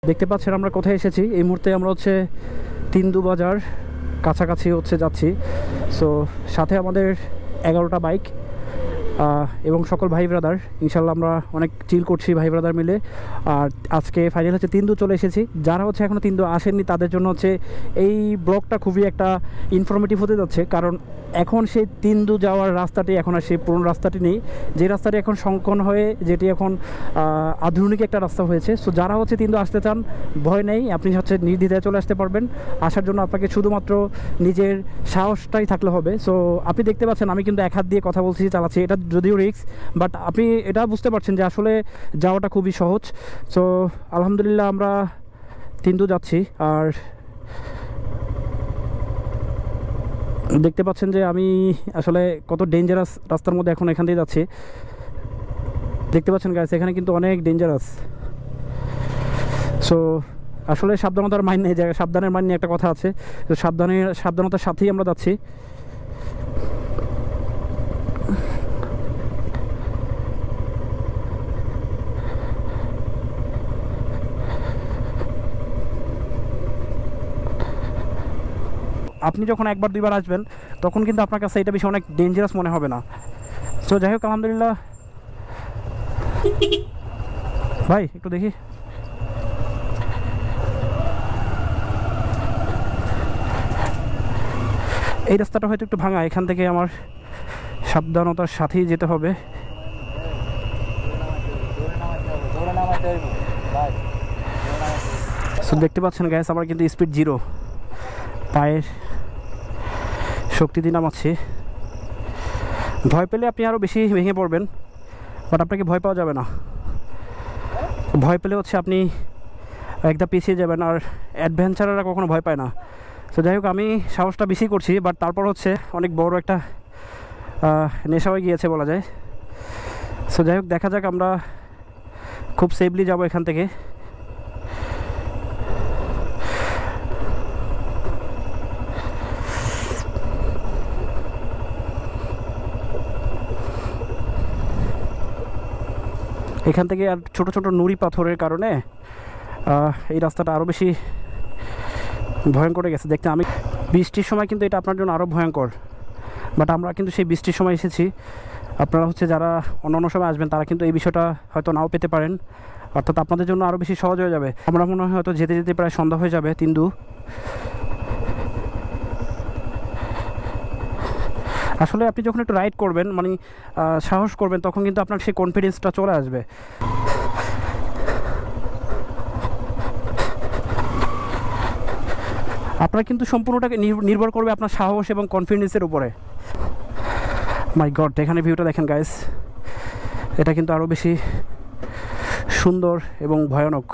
দেখতে পাচ্ছেন আমরা কোথায় এসেছি। এই মুহূর্তে আমরা হচ্ছে তিন্দু বাজার কাছাকাছি হচ্ছে যাচ্ছি। সো সাথে আমাদের 11টা বাইক এবং সকল ভাই ব্রাদার। ইনশাল্লাহ আমরা অনেক চিল করছি ভাই ব্রাদার মিলে। আর আজকে ফাইনাল হচ্ছে তিন্দু চলে এসেছি। যারা হচ্ছে এখনও তিন্দু আসেননি তাদের জন্য হচ্ছে এই ব্লগটা খুবই একটা ইনফরমেটিভ হতে যাচ্ছে, কারণ এখন সেই তিন্দু যাওয়ার রাস্তাটি এখন আর সেই পুরনো রাস্তাটি নেই, যে রাস্তাটি এখন সংকন হয়ে যেটি এখন আধুনিক একটা রাস্তা হয়েছে। সো যারা হচ্ছে তিন্দু আসতে চান ভয় নেই, আপনি হচ্ছে নির্দ্বিধায় চলে আসতে পারবেন। আসার জন্য আপনাকে শুধুমাত্র নিজের সাহসটাই থাকলে হবে। সো আপনি দেখতে পাচ্ছেন আমি কিন্তু এক হাত দিয়ে কথা বলছি, চালাচ্ছি, এটা যদিও রিস্ক, বাট আপনি এটা বুঝতে পারছেন যে আসলে যাওয়াটা খুবই সহজ। সো আলহামদুলিল্লাহ আমরা তিন্দু যাচ্ছি। আর দেখতে পাচ্ছেন যে আমি আসলে কত ডেঞ্জারাস রাস্তার মধ্যে এখন এখান দিয়ে যাচ্ছি। দেখতে পাচ্ছেন গাইস, এখানে কিন্তু অনেক ডেঞ্জারাস। সো আসলে সাবধানতার মাইন নেই, জায়গায় সাবধানের মাইন নিয়ে একটা কথা আছে। তো সাবধানতার সাথেই আমরা যাচ্ছি। আপনি যখন একবার দুইবার আসবেন তখন কিন্তু আপনার কাছে এটা বেশি অনেক ডেঞ্জারাস মনে হবে না। সো যাই হোক আলহামদুলিল্লাহ। ভাই একটু দেখি, এই রাস্তাটা হয়তো একটু ভাঙা, এখান থেকে আমার সাবধানতার সাথেই যেতে হবে। সো দেখতে পাচ্ছেন গ্যাস, আমার কিন্তু স্পিড 0, পায়ের শক্তি দিয়ে নামাচ্ছি। ভয় পেলে আপনি আরও বেশি ভেঙে পড়বেন, বাট আপনাকে ভয় পাওয়া যাবে না। ভয় পেলে হচ্ছে আপনি একদম পিছিয়ে যাবেন, আর অ্যাডভেঞ্চাররা কখনো ভয় পায় না। তো যাই হোক আমি সাহসটা বেশি করছি, বাট তারপর হচ্ছে অনেক বড় একটা নেশা হয়ে গিয়েছে বলা যায়। সো যাই হোক দেখা যাক, আমরা খুব সেফলি যাব এখান থেকে। এখান থেকে আর ছোট ছোট নুড়ি পাথরের কারণে এই রাস্তাটা আরও বেশি ভয়ঙ্কর গেছে দেখতে। আমি বৃষ্টির সময় কিন্তু এটা আপনার জন্য আরও ভয়ঙ্কর, বাট আমরা কিন্তু সেই বৃষ্টির সময় এসেছি। আপনারা হচ্ছে যারা অন্য সময় আসবেন তারা কিন্তু এই বিষয়টা হয়তো নাও পেতে পারেন, অর্থাৎ আপনাদের জন্য আরও বেশি সহজ হয়ে যাবে। আমরা মনে হয় হয়তো যেতে যেতে প্রায় সন্ধ্যা হয়ে যাবে তিন্দু। আসলে আপনি যখন একটু রাইড করবেন, মানে সাহস করবেন, তখন কিন্তু আপনার সেই কনফিডেন্সটা চলে আসবে। আপনার কিন্তু সম্পূর্ণটাকে নির্ভর করবে আপনার সাহস এবং কনফিডেন্সের উপরে। মাই গড, এখানে ভিউটা দেখেন গাইস, এটা কিন্তু আরও বেশি সুন্দর এবং ভয়ানক।